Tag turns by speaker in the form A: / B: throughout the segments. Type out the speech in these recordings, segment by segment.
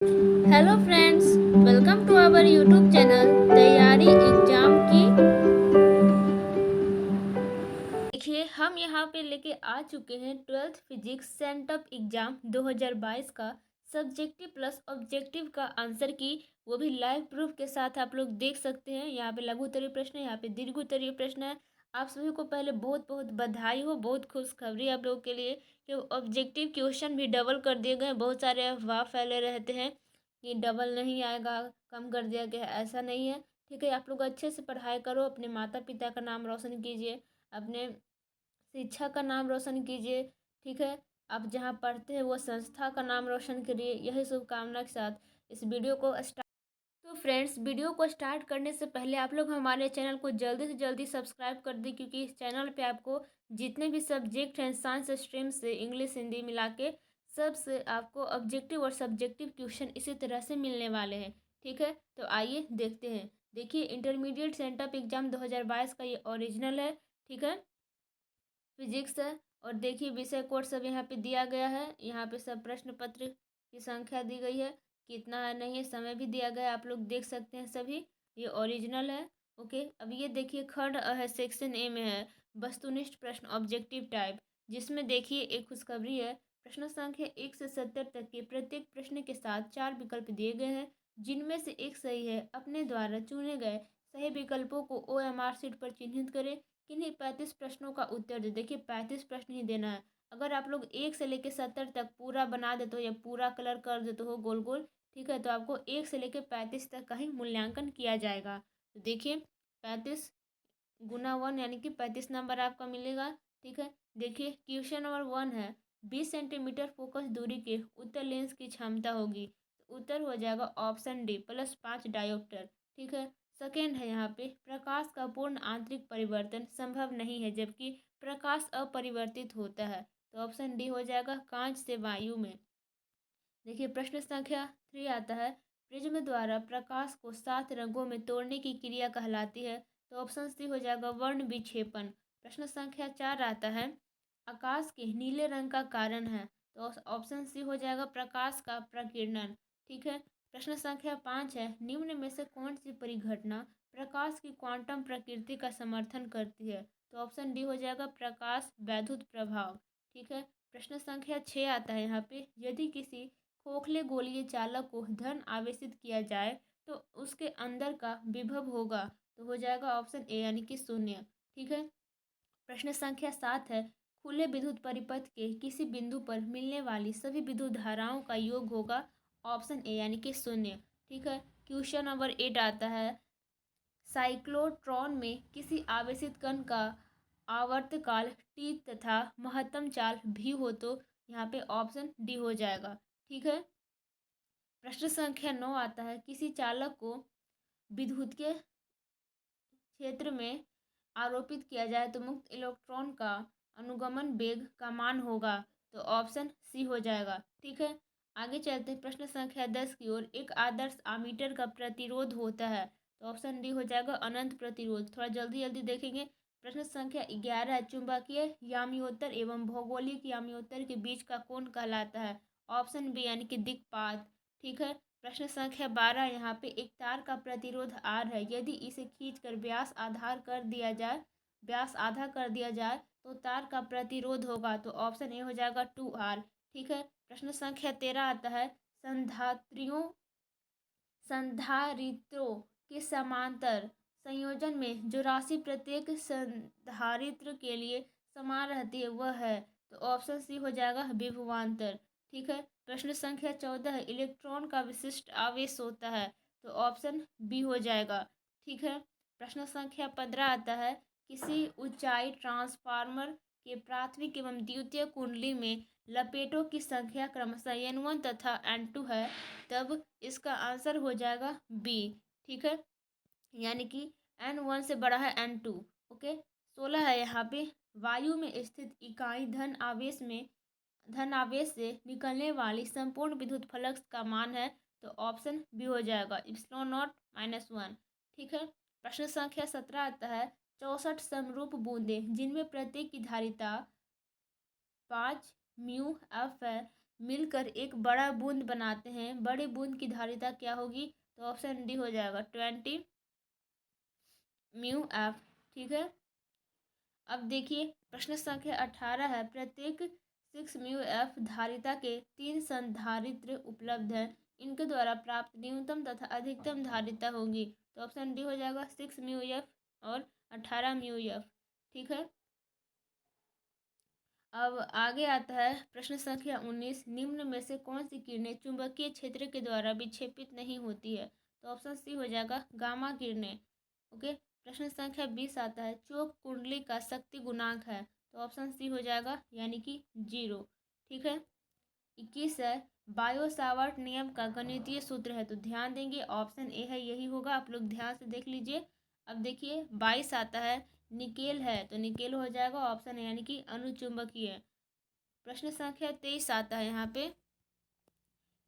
A: Hello friends, welcome to our YouTube channel तैयारी exam की। देखिए, हम यहाँ पे लेके आ चुके हैं 12th फिजिक्स सेंटअप एग्जाम 2022 का सब्जेक्टिव प्लस ऑब्जेक्टिव का आंसर की, वो भी लाइव प्रूफ के साथ आप लोग देख सकते हैं। यहाँ पे लघु उत्तरीय प्रश्न है, यहाँ पे दीर्घ उत्तरीय प्रश्न है। आप सभी को पहले बहुत बहुत बधाई हो, बहुत खुशखबरी आप लोगों के लिए कि ऑब्जेक्टिव क्वेश्चन भी डबल कर दिए गए। बहुत सारे अफवाह फैले रहते हैं कि डबल नहीं आएगा, कम कर दिया गया है, ऐसा नहीं है। ठीक है, आप लोग अच्छे से पढ़ाई करो, अपने माता पिता का नाम रोशन कीजिए, अपने शिक्षा का नाम रोशन कीजिए। ठीक है, आप जहाँ पढ़ते हैं वो संस्था का नाम रोशन करिए। यही शुभकामना के साथ इस वीडियो को स्टार्ट। तो फ्रेंड्स, वीडियो को स्टार्ट करने से पहले आप लोग हमारे चैनल को जल्दी से जल्दी सब्सक्राइब कर दें, क्योंकि इस चैनल पे आपको जितने भी सब्जेक्ट हैं साइंस स्ट्रीम से इंग्लिश हिंदी मिला के सबसे आपको ऑब्जेक्टिव और सब्जेक्टिव क्वेश्चन इसी तरह से मिलने वाले हैं। ठीक है, तो आइए देखते हैं। देखिए, इंटरमीडिएट सेंटअप एग्जाम 2022 का ये ओरिजिनल है। ठीक है, फिजिक्स है। और देखिए, विषय कोड सब यहाँ पे दिया गया है। यहाँ पे सब प्रश्न पत्र की संख्या दी गई है, कितना है नहीं है, समय भी दिया गया है, आप लोग देख सकते हैं सभी। ये ओरिजिनल है। ओके, अब ये देखिए, खंड अ है, सेक्शन ए में है वस्तुनिष्ठ प्रश्न ऑब्जेक्टिव टाइप, जिसमें देखिए एक खुशखबरी है। प्रश्न संख्या 1 से 70 तक के प्रत्येक प्रश्न के साथ 4 विकल्प दिए गए हैं, जिनमें से एक सही है। अपने द्वारा चुने गए सही विकल्पों को OMR शीट पर चिन्हित करें। किन्हीं 35 प्रश्नों का उत्तर दे। देखिए, 35 प्रश्न ही देना है। अगर आप लोग 1 से लेकर 70 तक पूरा बना देते हो या पूरा कलर कर देते हो गोल गोल, ठीक है, तो आपको 1 से लेकर 35 तक का ही मूल्यांकन किया जाएगा। तो देखिए, 35 × 1 यानी कि 35 नंबर आपका मिलेगा। ठीक है, देखिए, क्वेश्चन नंबर 1 है, 20 सेंटीमीटर फोकस दूरी के उत्तर लेंस की क्षमता होगी। तो उत्तर हो जाएगा ऑप्शन डी, +5 डायोप्टर। ठीक है, सेकेंड है यहाँ पे, प्रकाश का पूर्ण आंतरिक परिवर्तन संभव नहीं है, जबकि प्रकाश अपरिवर्तित होता है। तो ऑप्शन डी हो जाएगा, कांच से वायु में। देखिए, प्रश्न संख्या 3 आता है, प्रिज्म द्वारा प्रकाश को 7 रंगों में तोड़ने की क्रिया कहलाती है। तो ऑप्शन सी हो जाएगा, वर्ण विक्षेपण। प्रश्न संख्या 4 आता है, आकाश के नीले रंग का कारण है। तो ऑप्शन सी हो जाएगा, प्रकाश का प्रकीर्णन। ठीक है, प्रश्न संख्या 5 है, निम्न में से कौन सी परिघटना प्रकाश की क्वांटम प्रकृति का समर्थन करती है। तो ऑप्शन डी हो जाएगा, प्रकाश वैद्युत प्रभाव। ठीक है, प्रश्न संख्या 6 आता है यहाँ पे, यदि किसी खोखले गोलीय चालक को धन आवेशित किया जाए तो उसके अंदर का विभव होगा। तो हो जाएगा ऑप्शन ए, यानी कि 0। ठीक है, प्रश्न संख्या 7 है, खुले विद्युत परिपथ के किसी बिंदु पर मिलने वाली सभी विद्युत धाराओं का योग होगा। ऑप्शन ए, यानी कि 0। ठीक है, क्वेश्चन नंबर 8 आता है, साइक्लोट्रॉन में किसी आवेशित कण का आवर्तकाल टी तथा महत्तम चाल भी हो। तो यहाँ पे ऑप्शन डी हो जाएगा। ठीक है, प्रश्न संख्या 9 आता है, किसी चालक को विद्युत के क्षेत्र में आरोपित किया जाए तो मुक्त इलेक्ट्रॉन का अनुगमन वेग का मान होगा। तो ऑप्शन सी हो जाएगा। ठीक है, आगे चलते हैं प्रश्न संख्या 10 की ओर, एक आदर्श आमीटर का प्रतिरोध होता है। तो ऑप्शन डी हो जाएगा, अनंत प्रतिरोध। थोड़ा जल्दी जल्दी देखेंगे। प्रश्न संख्या 11 है, चुंबकीय याम्योत्तर एवं भौगोलिक याम्योत्तर के बीच का कोण कहलाता है। ऑप्शन बी, यानी कि दिक्पात। ठीक है, प्रश्न संख्या 12, यहाँ पे एक तार का प्रतिरोध R है, यदि इसे खींचकर व्यास आधा कर दिया जाए तो तार का प्रतिरोध होगा। तो ऑप्शन ए हो जाएगा 2R। ठीक है, प्रश्न संख्या 13 आता है, संधात्रियों संधारित्रों के समांतर संयोजन में जो राशि प्रत्येक संधारित्र के लिए समान रहती है वह है। तो ऑप्शन सी हो जाएगा, विभवांतर। ठीक है, प्रश्न संख्या 14 है, इलेक्ट्रॉन का विशिष्ट आवेश होता है। तो ऑप्शन बी हो जाएगा। ठीक है, प्रश्न संख्या 15 आता है, किसी ऊंचाई ट्रांसफार्मर के प्राथमिक एवं द्वितीय कुंडली में लपेटों की संख्या क्रमशः N1 तथा N2 है, तब इसका आंसर हो जाएगा बी। ठीक है, यानी कि N1 से बड़ा है N2। ओके, 16 है यहाँ पे, वायु में स्थित इकाई धन आवेश से निकलने वाली संपूर्ण विद्युत फ्लक्स का मान है। तो ऑप्शन बी हो जाएगा, ε0 - 1। ठीक है, प्रश्न संख्या 17 आता है, 64 समरूप बूंदें जिनमें प्रत्येक की धारिता 5 μF है, मिलकर एक बड़ा बूंद बनाते हैं, बड़े बूंद की धारिता क्या होगी? तो ऑप्शन डी हो जाएगा 20 म्यू एफ। ठीक है। अब देखिए प्रश्न संख्या 18 है, प्रत्येक 6 म्यू एफ धारिता के 3 संधारित्र उपलब्ध हैं, इनके द्वारा प्राप्त न्यूनतम तथा अधिकतम धारिता होगी। तो ऑप्शन डी हो जाएगा 6 म्यू एफ और 18 म्यू एफ। ठीक है। अब आगे आता है प्रश्न संख्या 19, निम्न में से कौन सी किरणें चुंबकीय क्षेत्र के द्वारा विक्षेपित नहीं होती है? तो ऑप्शन सी हो जाएगा गामा किरणें। ओके। प्रश्न संख्या 20 आता है, चौक कुंडली का शक्ति गुणांक है? तो ऑप्शन सी हो जाएगा यानी कि 0। ठीक है। 21 है, बायो सावर्ट नियम का गणितीय सूत्र है? तो ध्यान देंगे ऑप्शन ए है, यही होगा। आप लोग ध्यान से देख लीजिए। अब देखिए 22 आता है, निकेल है? तो निकेल हो जाएगा ऑप्शन है यानी कि अनुचुंबकीय। प्रश्न संख्या 23 आता है यहाँ पे,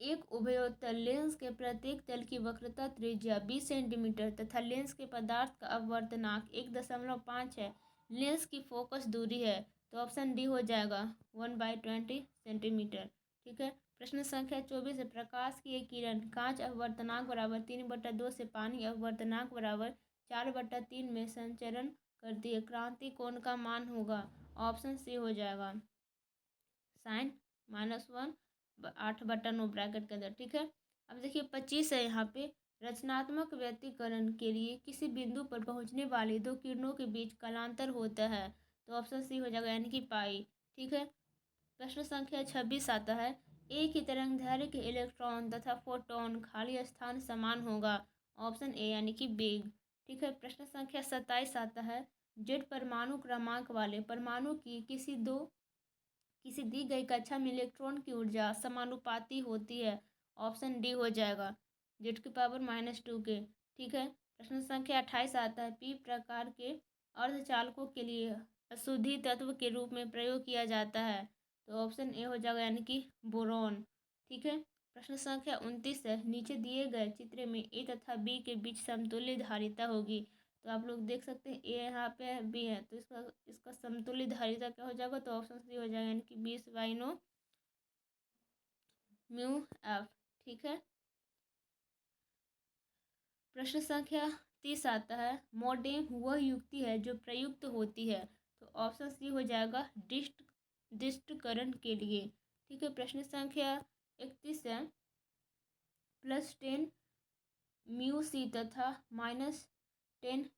A: एक उभयोत्तल लेंस के प्रत्येक तल की वक्रता त्रिज्या 20 सेंटीमीटर तथा लेंस के पदार्थ का अपवर्तनांक 1.5 है। लेंस की फोकस दूरी है? तो ऑप्शन डी हो जाएगा 1/20 सेंटीमीटर। ठीक है। प्रश्न संख्या 24 है, प्रकाश की एक किरण कांच अपवर्तनांक बराबर 3/2 से पानी अपवर्तनांक बराबर 4/3 में संचरण करती है, क्रांति कोण का मान होगा? ऑप्शन सी हो जाएगा साइन -1 8/9 ब्रैकेट के अंदर। ठीक है। अब देखिए 25 है यहाँ पे, रचनात्मक व्यतिकरण के लिए किसी बिंदु पर पहुंचने वाली दो किरणों के बीच कालांतर होता है? तो ऑप्शन सी हो जाएगा यानी कि पाई। ठीक है। प्रश्न संख्या 26 आता है, एक ही तरंग दैर्ध्य के इलेक्ट्रॉन तथा फोटोन खाली स्थान समान होगा? ऑप्शन ए यानी कि बेग। ठीक है। प्रश्न संख्या 27 आता है, जेड परमाणु क्रमांक वाले परमाणु की किसी दी गई कक्षा में इलेक्ट्रॉन की ऊर्जा समानुपाती होती है? ऑप्शन डी हो जाएगा Z⁻²। के। ठीक है। प्रश्न संख्या 28 आता है, पी प्रकार के अर्धचालकों के लिए अशुद्धि तत्व के रूप में प्रयोग किया जाता है? तो ऑप्शन ए हो जाएगा यानी कि बोरॉन। ठीक है। प्रश्न संख्या 29 है, नीचे दिए गए चित्र में ए तथा बी के बीच समतुल्य धारिता होगी? तो आप लोग देख सकते हैं ए यहाँ पे है, बी है, तो इसका इसका समतुल्य धारिता क्या हो जाएगा? तो ऑप्शन सी हो जाएगा यानी कि 20/9 म्यू एफ। ठीक है। प्रश्न संख्या 30 आता है, मोडेम वह युक्ति है जो प्रयुक्त होती है? तो ऑप्शन सी हो जाएगा दिष्टकरण के लिए। ठीक है। प्रश्न संख्या 31 है, +10 म्यू सी तथा -10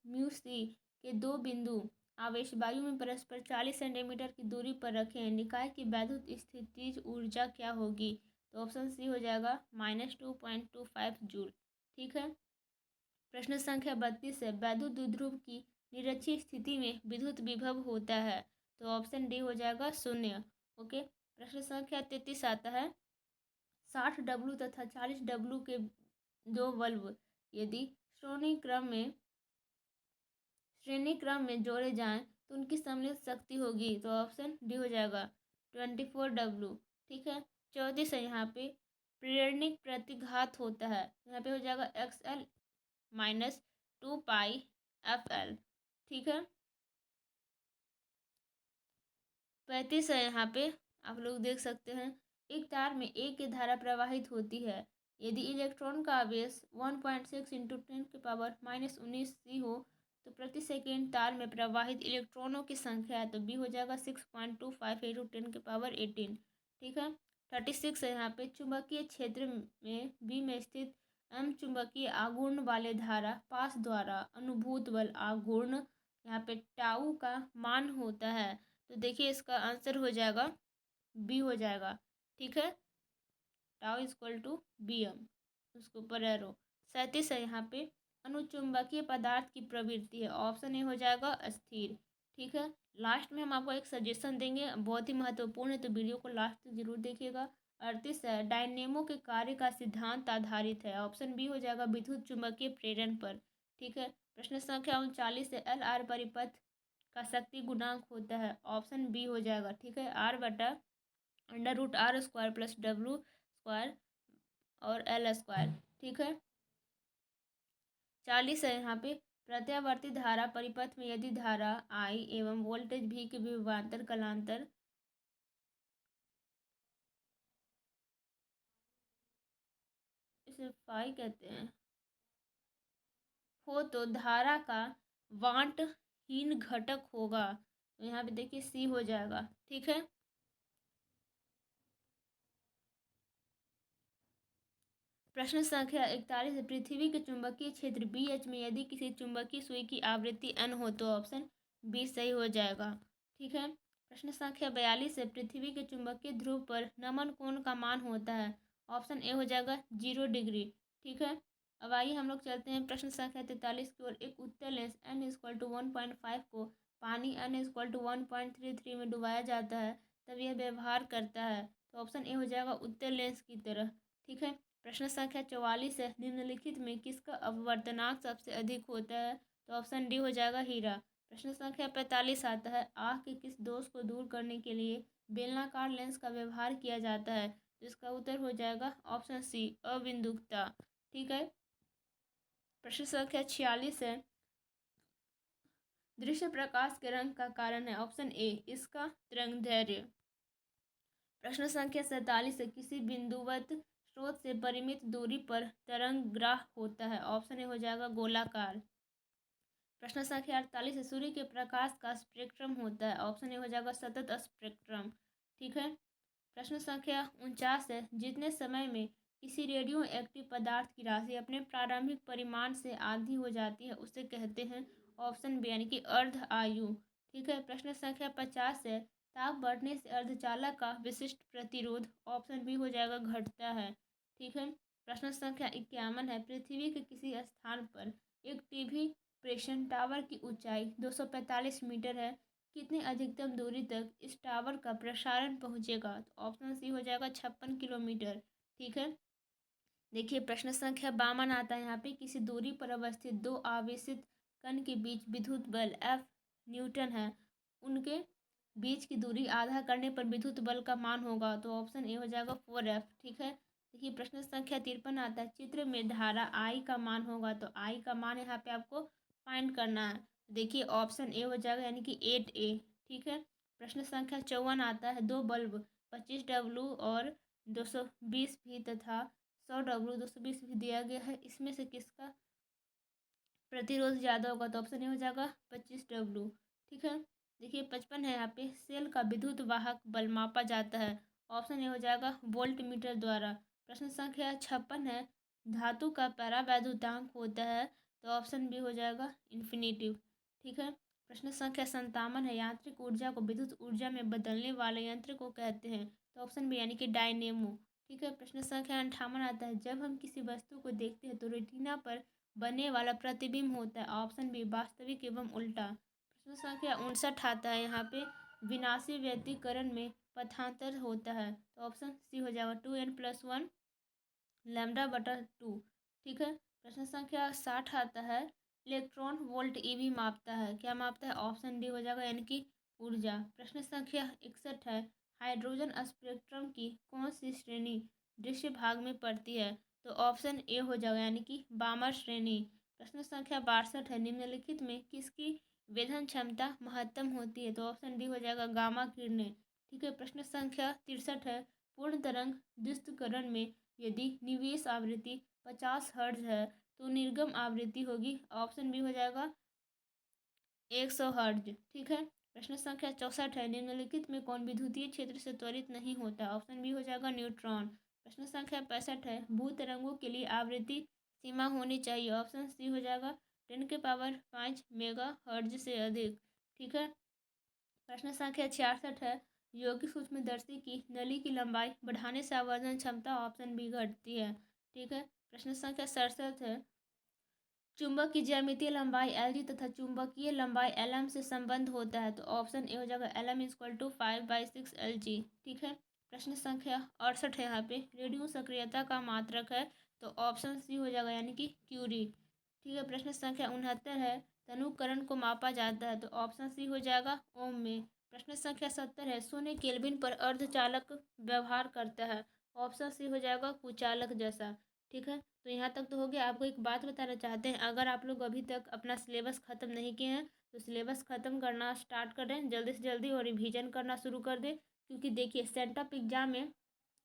A: म्यू सी के दो बिंदु आवेश वायु में परस्पर 40 सेंटीमीटर की दूरी पर रखें, निकाय की वैद्युत स्थितिज ऊर्जा क्या होगी? तो ऑप्शन सी हो जाएगा -2.25 जूल। ठीक है। प्रश्न संख्या 32 है, वैद्युत द्विध्रुव की निरक्षीय स्थिति में विद्युत विभव होता है? तो ऑप्शन डी हो जाएगा 0। ओके। प्रश्न संख्या 33 आता है, 60 W तथा 40 W के दो बल्ब यदि श्रेणी क्रम में जोड़े जाएं तो उनकी सम्मिलित शक्ति होगी? तो ऑप्शन डी हो जाएगा 24 W। ठीक है। 34 है यहाँ पे, प्रेरणिक प्रतिघात होता है? यहाँ पे हो जाएगा XL -2πFL। ठीक है। 35 है यहाँ पे, आप लोग देख सकते हैं, एक तार में एक की धारा प्रवाहित होती है, यदि इलेक्ट्रॉन का आवेश 1.6 × 10⁻⁻19 C हो तो प्रति सेकेंड तार में प्रवाहित इलेक्ट्रॉनों की संख्या है? तो बी हो जाएगा 6.25 × 10⁻18। ठीक है। 36 है यहाँ पे, चुंबकीय क्षेत्र में बी में स्थित एम चुंबकीय आघूर्ण वाले धारा पास द्वारा अनुभूत बल आघूर्ण यहाँ पे टाउ का मान होता है? तो देखिए इसका आंसर हो जाएगा बी हो जाएगा। ठीक है। τ=BM, उसके ऊपर एरो। 37 है यहाँ पे, अनुचुंबकीय पदार्थ की प्रवृत्ति है? ऑप्शन ए हो जाएगा अस्थिर। ठीक है। लास्ट में हम आपको एक सजेशन देंगे, बहुत ही महत्वपूर्ण है, तो वीडियो को लास्ट तक जरूर देखिएगा। 38 है, डायनेमो के कार्य का सिद्धांत आधारित है? ऑप्शन बी हो जाएगा विद्युत चुंबकीय प्रेरण पर। ठीक है। प्रश्न संख्या 39 है, LR परिपथ का शक्ति गुणांक होता है? ऑप्शन बी हो जाएगा। ठीक है, R/√R² + W² और L²। ठीक है। 40 है यहाँ पे, प्रत्यावर्ती धारा परिपथ में यदि धारा I एवं वोल्टेज V के विभवांतर कलांतर स्पेसिफाई कहते हैं हो तो धारा का वांटहीन घटक होगा। तो यहाँ पे देखिए सी हो जाएगा। ठीक है, प्रश्न संख्या 41 पृथ्वी के चुंबकीय क्षेत्र BH में यदि किसी चुंबकीय सुई की आवृत्ति n हो तो ऑप्शन बी सही हो जाएगा। ठीक है, प्रश्न संख्या 42 है पृथ्वी के चुंबकीय ध्रुव पर नमन कोण का मान होता है। ऑप्शन ए हो जाएगा 0 डिग्री। ठीक है, अब आइए हम लोग चलते हैं प्रश्न संख्या 43 की ओर। एक उत्तर लेंस n=1.5 को पानी n=1.33 में डुबाया जाता है तब यह व्यवहार करता है। तो ऑप्शन ए हो जाएगा उत्तर लेंस की तरह। ठीक है, प्रश्न संख्या 44 है निम्नलिखित में किसका अपवर्तनांक सबसे अधिक होता है। तो ऑप्शन डी हो जाएगा हीरा। प्रश्न संख्या 45 आता है आँख के किस दोष को दूर करने के लिए बेलनाकार लेंस का व्यवहार किया जाता है। तो इसका उत्तर हो जाएगा ऑप्शन सी अबिंदुकता। ठीक है, प्रश्न संख्या 46 है दृश्य प्रकाश के रंग का कारण है। ऑप्शन ए इसका तरंगदैर्ध्य। प्रश्न संख्या 47 है किसी बिंदुवत स्रोत से परिमित दूरी पर तरंगग्राह होता है। ऑप्शन ए हो जाएगा गोलाकार। प्रश्न संख्या 48 है सूर्य के प्रकाश का स्पेक्ट्रम होता है। ऑप्शन ए हो जाएगा सतत स्पेक्ट्रम। ठीक है, प्रश्न संख्या 49 है जितने समय में किसी रेडियो एक्टिव पदार्थ की राशि अपने प्रारंभिक परिमाण से आधी हो जाती है उसे कहते हैं। ऑप्शन बी यानी कि अर्ध आयु। ठीक है, प्रश्न संख्या 50 है ताप बढ़ने से अर्धचालक का विशिष्ट प्रतिरोध। ऑप्शन बी हो जाएगा घटता है। ठीक है, प्रश्न संख्या 51 है पृथ्वी के किसी स्थान पर एक टीवी प्रेषण टावर की ऊंचाई 245 मीटर है कितनी अधिकतम दूरी तक इस टावर का प्रसारण पहुंचेगा। तो ऑप्शन सी हो जाएगा 56 किलोमीटर। ठीक है, देखिए प्रश्न संख्या 52 आता है यहाँ पे किसी दूरी पर अवस्थित दो आवेशित कण के बीच विद्युत बल F न्यूटन है उनके बीच की दूरी आधा करने पर विद्युत बल का मान होगा। तो ऑप्शन ए हो जाएगा 4F। ठीक है, देखिए प्रश्न संख्या 53 आता है चित्र में धारा I का मान होगा। तो I का मान यहाँ पे आपको फाइंड करना है। देखिए ऑप्शन ए हो जाएगा यानी कि 8A। ठीक है, प्रश्न संख्या 54 आता है दो बल्ब 25W और 220V तथा 100W 220V दिया गया है इसमें से किसका प्रतिरोध ज़्यादा होगा। तो ऑप्शन ए हो जाएगा 25W। ठीक है, देखिए 55 है यहाँ पे सेल का विद्युत वाहक बल मापा जाता है। ऑप्शन ए हो जाएगा वोल्ट मीटर द्वारा। प्रश्न संख्या 56 है धातु का परावैद्युतांक होता है। तो ऑप्शन बी हो जाएगा इन्फिनिटिव। ठीक है, प्रश्न संख्या 57 है यांत्रिक ऊर्जा को विद्युत ऊर्जा में बदलने वाले यंत्र को कहते हैं। तो ऑप्शन बी यानी कि डायनेमो। ठीक है, प्रश्न संख्या 58 आता है जब हम किसी वस्तु को देखते हैं तो रेटिना पर बनने वाला प्रतिबिंब होता है। ऑप्शन बी वास्तविक एवं उल्टा। प्रश्न संख्या 59 आता है यहाँ पे विनाशी व्यतिकरण में पथांतर होता है। तो ऑप्शन सी हो जाएगा 2n+1 λ/2। ठीक है, प्रश्न संख्या 60 आता है इलेक्ट्रॉन वोल्ट ईवी मापता है क्या मापता है। ऑप्शन डी हो जाएगा यानी कि ऊर्जा। प्रश्न संख्या 61 है हाइड्रोजन स्पेक्ट्रम की कौन सी श्रेणी दृश्य भाग में पड़ती है। तो ऑप्शन ए हो जाएगा यानी कि बामर श्रेणी। प्रश्न संख्या 62 है निम्नलिखित में किसकी वेधन क्षमता महत्तम होती है। तो ऑप्शन डी हो जाएगा गामा किरणें। ठीक है, प्रश्न संख्या 63 है पूर्ण तरंग दृश्यकरण में यदि निवेश आवृत्ति 50 हर्ट्ज है तो निर्गम आवृत्ति होगी। ऑप्शन बी हो जाएगा 100 हर्ट्ज। ठीक है, प्रश्न संख्या 64 है निम्नलिखित में कौन विद्युतीय क्षेत्र से त्वरित नहीं होता। ऑप्शन बी हो जाएगा न्यूट्रॉन। प्रश्न संख्या 65 है भू तरंगों के लिए आवृत्ति सीमा होनी चाहिए। ऑप्शन सी हो जाएगा 10⁵ मेगा हर्ट्ज से अधिक। ठीक है, प्रश्न संख्या 66 है यौगिक सूक्ष्मदर्शी की नली की लंबाई बढ़ाने से आवर्धन क्षमता। ऑप्शन बी घटती है। ठीक है, प्रश्न संख्या 67 है चुंबक की ज्यामितीय लंबाई LG तथा चुंबकीय लंबाई LM से संबंध होता है। तो ऑप्शन ए हो जाएगा LM=5/6 LG। ठीक है, प्रश्न संख्या 68 है यहाँ पे रेडियो सक्रियता का मात्रक है। तो ऑप्शन सी हो जाएगा यानी कि क्यूरी। ठीक है, प्रश्न संख्या 69 है तनुकरण को मापा जाता है। तो ऑप्शन सी हो जाएगा ओम में। प्रश्न संख्या 70 है शून्य केल्विन पर अर्धचालक व्यवहार करता है। ऑप्शन सी हो जाएगा कुचालक जैसा। ठीक है, तो यहाँ तक तो हो गया। आपको एक बात बताना चाहते हैं अगर आप लोग अभी तक अपना सिलेबस ख़त्म नहीं किए हैं तो सिलेबस ख़त्म करना स्टार्ट कर दें जल्दी से जल्दी और रिवीजन करना शुरू कर दें क्योंकि देखिए सेंटअप एग्ज़ाम में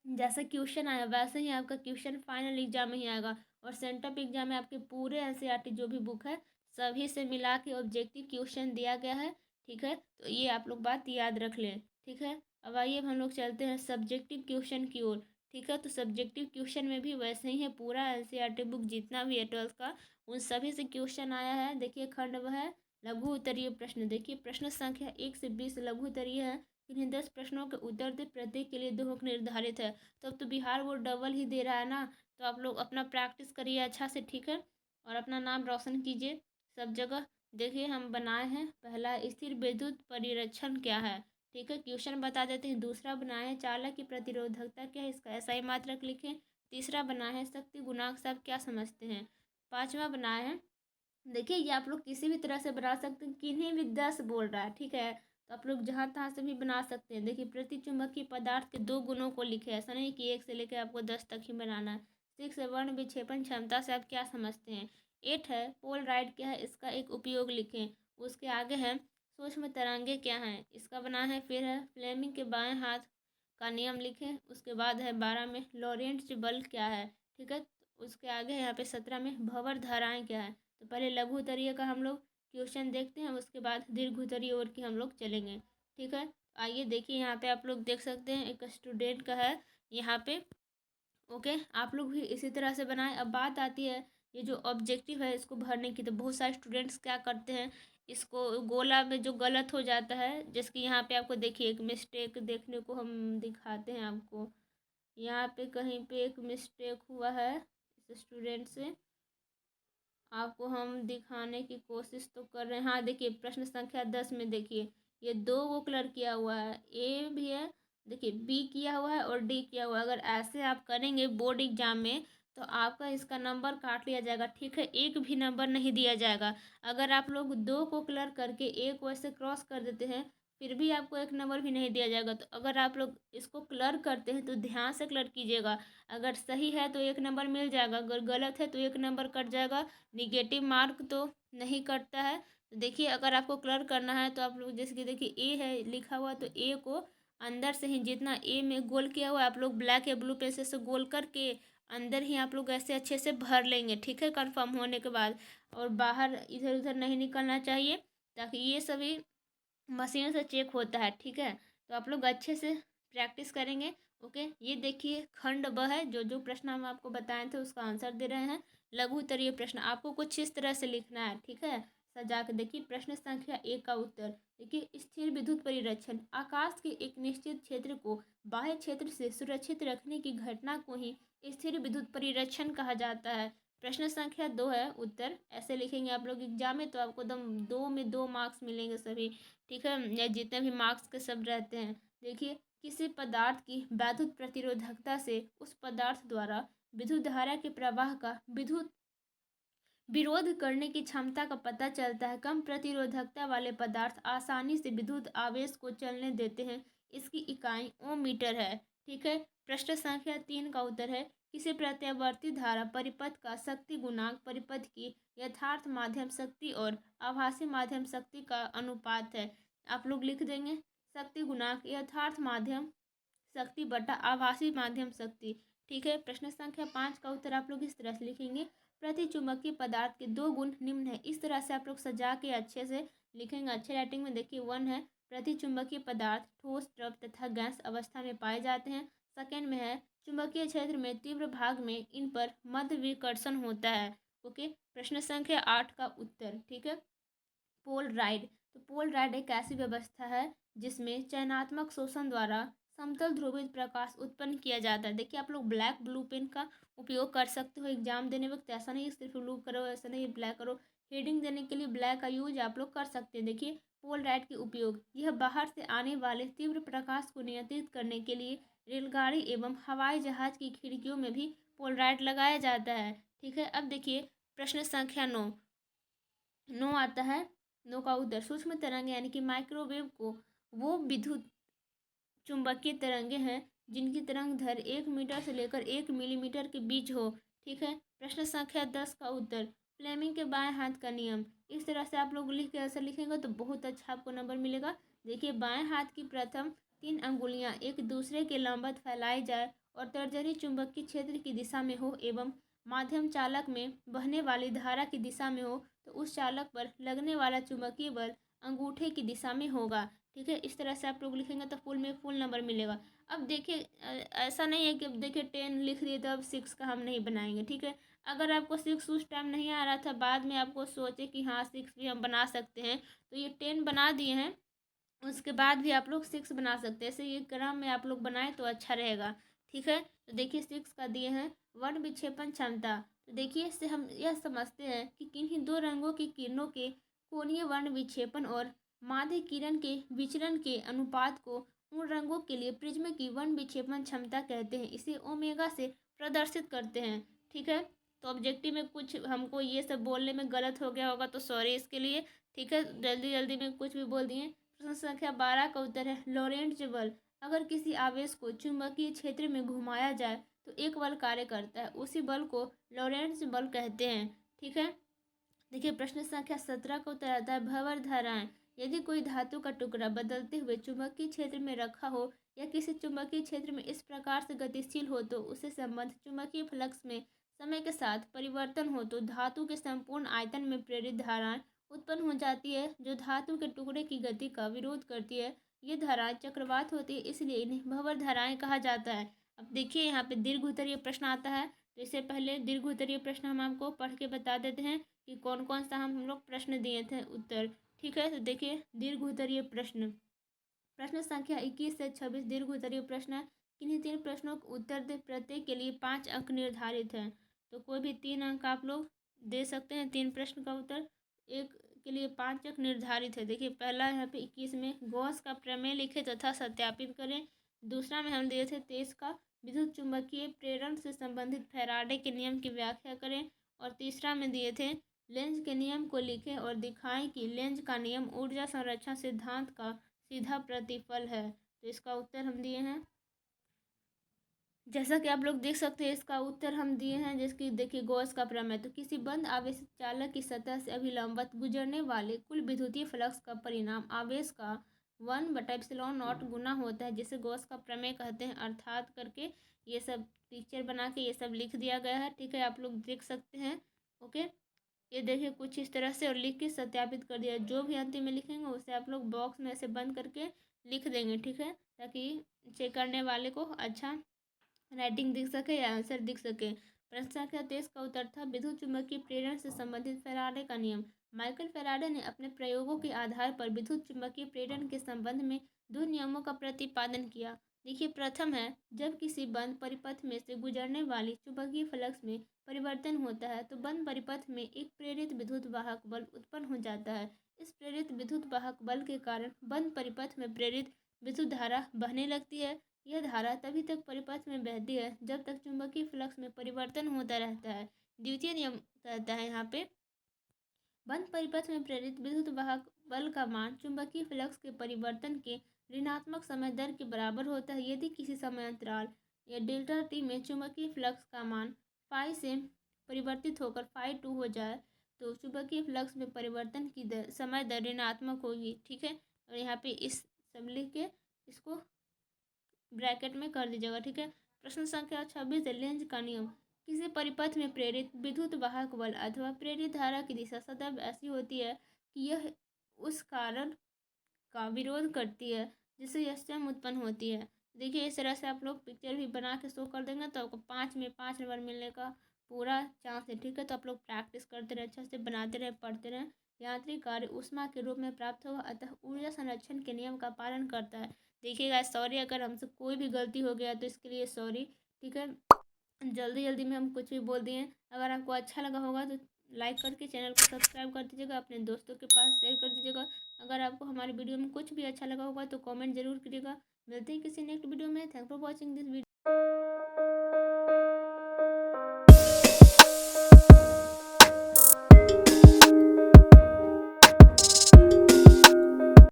A: जैसा क्वेश्चन आया वैसे ही आपका क्वेश्चन फाइनल एग्जाम में ही आएगा। और सेंटअप एग्जाम में आपके पूरे एनसीईआरटी जो भी बुक है सभी से मिला के ऑब्जेक्टिव क्वेश्चन दिया गया है। ठीक है, तो ये आप लोग बात याद रख लें। ठीक है, अब आइए अब हम लोग चलते हैं सब्जेक्टिव क्वेश्चन की ओर। ठीक है, तो सब्जेक्टिव क्वेश्चन में भी वैसे ही है, पूरा एनसीईआरटी बुक जितना भी है 12th का उन सभी से क्वेश्चन आया है। देखिए खंड वह है लघु उत्तरीय प्रश्न। देखिए प्रश्न संख्या 1 से 20 लघु उत्तरीय है। इन्हीं 10 प्रश्नों के उत्तर दे, प्रत्येक के लिए 2 अंक निर्धारित है। तो अब तो बिहार बोर्ड डबल ही दे रहा है ना, तो आप लोग अपना प्रैक्टिस करिए अच्छा से। ठीक है, और अपना नाम रोशन कीजिए सब जगह। देखिए हम बनाए हैं पहला स्थिर विद्युत परिरक्षण क्या है। ठीक है, क्वेश्चन बता देते हैं। दूसरा बनाए हैं चालक की प्रतिरोधकता क्या है, इसका ऐसा ही मात्रक लिखें। तीसरा बनाए हैं शक्ति गुणांक से आप क्या समझते हैं। पांचवा बनाए हैं, देखिए ये आप लोग किसी भी तरह से बना सकते हैं, किन्हीं भी 10 बोल रहा है। ठीक है, तो आप लोग जहाँ तहाँ से भी बना सकते हैं। देखिए प्रति चुंबकीय पदार्थ के 2 गुणों को लिखे, ऐसा नहीं कि 1 से लेकर आपको 10 तक ही बनाना है। 6 है वर्ण विक्षेपण क्षमता से आप क्या समझते हैं। 8 है पोल राइट क्या है, इसका एक उपयोग लिखें। उसके आगे है सूक्ष्म तरंगे क्या हैं, इसका बना है। फिर है फ्लेमिंग के बाएं हाथ का नियम लिखें। उसके बाद है 12 में लॉरेंट्ज बल क्या है। ठीक है, उसके आगे यहाँ पे 17 में भंवर धाराएं क्या है। तो पहले लघु उत्तरीय का हम लोग क्वेश्चन देखते हैं, उसके बाद दीर्घ उत्तरीय ओर की हम लोग चलेंगे। ठीक है, आइए देखिए यहाँ पे आप लोग देख सकते हैं एक स्टूडेंट का है यहाँ पे। ओके, आप लोग भी इसी तरह से बनाएं। अब बात आती है ये जो ऑब्जेक्टिव है इसको भरने की, तो बहुत सारे स्टूडेंट्स क्या करते हैं, इसको गोला में जो गलत हो जाता है, जैसे कि यहाँ पे आपको देखिए एक मिस्टेक देखने को हम दिखाते हैं आपको। यहाँ पे कहीं पे एक मिस्टेक हुआ है इस स्टूडेंट से, आपको हम दिखाने की कोशिश तो कर रहे हैं। हाँ देखिए प्रश्न संख्या 10 में देखिए ये 2 को कलर किया हुआ है, ए भी है, देखिए बी किया हुआ है और डी किया हुआ है। अगर ऐसे आप करेंगे बोर्ड एग्जाम में तो आपका इसका नंबर काट लिया जाएगा। ठीक है, एक भी नंबर नहीं दिया जाएगा। अगर आप लोग 2 को कलर करके एक वैसे क्रॉस कर देते हैं फिर भी आपको एक नंबर भी नहीं दिया जाएगा। तो अगर आप लोग इसको कलर करते हैं तो ध्यान से कलर कीजिएगा। अगर सही है तो एक नंबर मिल जाएगा, अगर गलत है तो एक नंबर कट जाएगा। निगेटिव मार्क तो नहीं कटता है। तो देखिए अगर आपको कलर करना है तो आप लोग जैसे कि देखिए ए है लिखा हुआ, तो ए को अंदर से ही जितना ए में गोल किया हुआ है आप लोग ब्लैक या ब्लू पेन से गोल करके अंदर ही आप लोग ऐसे अच्छे से भर लेंगे। ठीक है, कंफर्म होने के बाद। और बाहर इधर उधर नहीं निकलना चाहिए, ताकि ये सभी मशीन से चेक होता है। ठीक है, तो आप लोग अच्छे से प्रैक्टिस करेंगे। ओके, ये देखिए खंड ब है, जो जो प्रश्न हम आपको बताए थे उसका आंसर दे रहे हैं। लघु उत्तरीय प्रश्न आपको कुछ इस तरह से लिखना है। ठीक है, सजा के देखिए प्रश्न संख्या 1 का उत्तर। देखिए स्थिर विद्युत परिरक्षण आकाश के एक निश्चित क्षेत्र को बाह्य क्षेत्र से सुरक्षित रखने की घटना को ही स्थिर विद्युत परिरक्षण कहा जाता है। प्रश्न संख्या 2 है उत्तर, ऐसे लिखेंगे आप लोग एग्जाम में तो आपको दम 2 में 2 मार्क्स मिलेंगे सभी। ठीक है, या जितने भी मार्क्स के सब रहते हैं। देखिए किसी पदार्थ की वैद्युत प्रतिरोधकता से उस पदार्थ द्वारा विद्युत धारा के प्रवाह का विद्युत विरोध करने की क्षमता का पता चलता है। कम प्रतिरोधकता वाले पदार्थ आसानी से विद्युत आवेश को चलने देते हैं। इसकी इकाई ओम मीटर है। ठीक है, प्रश्न संख्या 3 का उत्तर है किसी प्रत्यावर्ती धारा परिपथ का शक्ति गुणांक परिपथ की यथार्थ माध्यम शक्ति और आभासी माध्यम शक्ति का अनुपात है। आप लोग लिख देंगे शक्ति गुणांक यथार्थ माध्यम शक्ति बटा आभासी माध्यम शक्ति। ठीक है, प्रश्न संख्या 5 का उत्तर आप लोग इस तरह से लिखेंगे प्रति चुंबकीय पदार्थ के 2 गुण निम्न है। इस तरह से आप लोग सजा के अच्छे से लिखेंगे, अच्छे राइटिंग में। देखिए 1 है प्रति चुंबकीय पदार्थ ठोस द्रव तथा गैस अवस्था में पाए जाते हैं। सेकेंड में है चुंबकीय क्षेत्र में तीव्र भाग में इन पर मध्य विकर्षण होता है। ओके, प्रश्न संख्या 8 का उत्तर। ठीक है, पोल राइड। तो पोल राइड एक ऐसी व्यवस्था है जिसमें चयनात्मक शोषण द्वारा समतल ध्रुवित प्रकाश उत्पन्न किया जाता है। देखिए आप लोग ब्लैक ब्लू पेन का उपयोग कर सकते हो एग्जाम देने वक्त, ऐसा नहीं सिर्फ ब्लू करो, ऐसा नहीं ब्लैक करो। हेडिंग देने के लिए ब्लैक का यूज आप लोग कर सकते हैं। देखिए पोल राइड के उपयोग, यह बाहर से आने वाले तीव्र प्रकाश को नियंत्रित करने के लिए रेलगाड़ी एवं हवाई जहाज की खिड़कियों में भी पोल राइड लगाया जाता है। ठीक है, अब देखिए प्रश्न संख्या 9 नो आता है। नो का उत्तर सूक्ष्म तरंग यानी कि माइक्रोवेव को वो विद्युत चुंबकीय तरंगे हैं जिनकी तरंग धर 1 मीटर से लेकर 1 मिलीमीटर के बीच हो। ठीक है, प्रश्न संख्या 10 का उत्तर फ्लेमिंग के बाएं हाथ का नियम। इस तरह से आप लोग लिख के ऐसा लिखेंगे तो बहुत अच्छा आपको नंबर मिलेगा। देखिए बाएं हाथ की प्रथम 3 अंगुलियां एक दूसरे के लंबवत फैलाई जाए और तर्जनी चुंबकीय क्षेत्र की दिशा में हो एवं माध्यम चालक में बहने वाली धारा की दिशा में हो तो उस चालक पर लगने वाला चुंबकीय बल अंगूठे की दिशा में होगा। ठीक है, इस तरह से आप लोग लिखेंगे तो फुल नंबर मिलेगा। अब देखिए ऐसा नहीं है कि अब देखिए 10 लिख दिए तो अब 6 का हम नहीं बनाएंगे। ठीक है, अगर आपको 6 उस टाइम नहीं आ रहा था, बाद में आपको सोचे कि हाँ 6 भी हम बना सकते हैं, तो ये 10 बना दिए हैं, उसके बाद भी आप लोग 6 बना सकते हैं। ऐसे ये क्रम में आप लोग बनाएं तो अच्छा रहेगा। ठीक है, तो देखिए 6 का दिए हैं वर्ण विक्षेपण क्षमता। तो देखिए इससे हम यह समझते हैं कि किन्हीं दो रंगों की किरणों के कोणीय वर्ण विक्षेपण और माध्य किरण के विचलन के अनुपात को उन रंगों के लिए प्रिज्म की वर्ण विक्षेपण क्षमता कहते हैं। इसे ओमेगा से प्रदर्शित करते हैं। ठीक है, तो ऑब्जेक्टिव में कुछ हमको ये सब बोलने में गलत हो गया होगा तो सॉरी इसके लिए। ठीक है, जल्दी जल्दी में कुछ भी बोल दिए। प्रश्न संख्या 12 का उत्तर है लॉरेंट्ज बल। अगर किसी आवेश को चुंबकीय क्षेत्र में घुमाया जाए तो एक बल कार्य करता है, उसी बल को लॉरेंट्ज बल कहते हैं। ठीक है, देखिए प्रश्न संख्या 17 का उत्तर आता है भंवर धाराएं। यदि कोई धातु का टुकड़ा बदलते हुए चुंबकीय क्षेत्र में रखा हो या किसी चुंबकीय क्षेत्र में इस प्रकार से गतिशील हो तो उसे संबंध चुंबकीय फ्लक्स में समय के साथ परिवर्तन हो तो धातु के संपूर्ण आयतन में प्रेरित धाराएं उत्पन्न हो जाती है जो धातु के टुकड़े की गति का विरोध करती है। ये धाराएं चक्रवात होती है, इसलिए इन्हें भंवर धाराएं कहा जाता है। अब देखिए यहाँ पे दीर्घ उत्तरीय प्रश्न आता है, तो इससे पहले दीर्घ उत्तरीय प्रश्न हम आपको पढ़ के बता देते हैं कि कौन कौन सा हम लोग प्रश्न दिए थे उत्तर। ठीक है, तो देखिए दीर्घ उत्तरीय प्रश्न, प्रश्न संख्या 21 से 26 दीर्घ उत्तरीय प्रश्न है। किन्हीं 3 प्रश्नों का उत्तर दे, प्रत्येक के लिए 5 अंक निर्धारित हैं। तो कोई भी 3 अंक आप लोग दे सकते हैं। 3 प्रश्न का उत्तर, एक के लिए 5 अंक निर्धारित है। देखिए पहला यहाँ पे 21 में गॉस का प्रमेय लिखे तथा सत्यापित करें। दूसरा में हम दिए थे 23 का विद्युत चुंबकीय प्रेरण से संबंधित फैराडे के नियम की व्याख्या करें। और तीसरा में दिए थे लेंज के नियम को लिखें और दिखाएं कि लेंज का नियम ऊर्जा संरक्षण सिद्धांत का सीधा प्रतिफल है। तो इसका उत्तर हम दिए हैं, जैसा कि आप लोग देख सकते हैं इसका उत्तर हम दिए हैं, जिसकी देखिए गॉस का प्रमेय। तो किसी बंद आवेशित चालक की सतह से अभिलंबत गुजरने वाले कुल विद्युतीय फ्लक्स का परिणाम आवेश का 1/ε0 गुना होता है, जिसे गॉस का प्रमेय कहते हैं। अर्थात करके ये सब पिक्चर बना के ये सब लिख दिया गया है। ठीक है, आप लोग देख सकते हैं। ओके, ये देखिए कुछ इस तरह से और लिख के सत्यापित कर दिया। जो भी अंतिम में लिखेंगे उसे आप लोग बॉक्स में ऐसे बंद करके लिख देंगे। ठीक है, ताकि चेक करने वाले को अच्छा राइटिंग दिख सके या आंसर दिख सके। प्रश्न संख्या 23 का उत्तर था विद्युत चुम्बकीय प्रेरण से संबंधित फैराडे का नियम। माइकल फैराडे ने अपने प्रयोगों के आधार पर विद्युत चुम्बकीय प्रेरण के संबंध में 2 नियमों का प्रतिपादन किया। देखिए प्रथम है, जब किसी बंद परिपथ में से गुजरने वाली चुंबकीय फ्लक्स में परिवर्तन होता है तो बंद परिपथ में एक प्रेरित विद्युत वाहक बल उत्पन्न हो जाता है। इस प्रेरित विद्युत वाहक बल के कारण बंद परिपथ में प्रेरित विद्युत धारा बहने लगती है। यह धारा तभी तक परिपथ में बहती है जब तक चुंबकीय फ्लक्स में परिवर्तन होता रहता है। द्वितीय नियम कहता है यहाँ पे बंद परिपथ में प्रेरित विद्युत वाहक बल का मान चुंबकीय फ्लक्स के परिवर्तन के ऋणात्मक समय दर के बराबर होता है। यदि किसी समय अंतराल या डेल्टा टी में चुंबकीय फ्लक्स का मान फाई से परिवर्तित होकर फाई 2 हो जाए तो चुंबकीय फ्लक्स में परिवर्तन की दर समय दर ऋणात्मक होगी। ठीक है, और यहाँ पे इस सब लिख के इसको ब्रैकेट में कर दीजिएगा। ठीक है, प्रश्न संख्या 26 है लेंज का नियम। किसी परिपथ में प्रेरित विद्युत वाहक बल अथवा प्रेरित धारा की दिशा सदैव ऐसी होती है कि यह उस कारण का विरोध करती है जिससे यह स्वयं उत्पन्न होती है। देखिए इस तरह से आप लोग पिक्चर भी बना के शो कर देंगे तो आपको 5 में 5 नंबर मिलने का पूरा चांस है। ठीक है, तो आप लोग प्रैक्टिस करते रहे, अच्छे से बनाते रहे, पढ़ते रहे। यांत्रिक कार्य ऊष्मा के रूप में प्राप्त होगा, अतः ऊर्जा संरक्षण के नियम का पालन करता है। देखिएगा सॉरी अगर हमसे कोई भी गलती हो गया तो इसके लिए सॉरी। ठीक है, जल्दी जल्दी में हम कुछ भी बोल दिए। अगर आपको अच्छा लगा होगा तो लाइक करके चैनल को सब्सक्राइब कर दीजिएगा, अपने दोस्तों के पास शेयर कर दीजिएगा। अगर आपको हमारी वीडियो में कुछ भी अच्छा लगा होगा तो कमेंट जरूर करिएगा। मिलते हैं किसी नेक्स्ट वीडियो में। Thank for watching this video.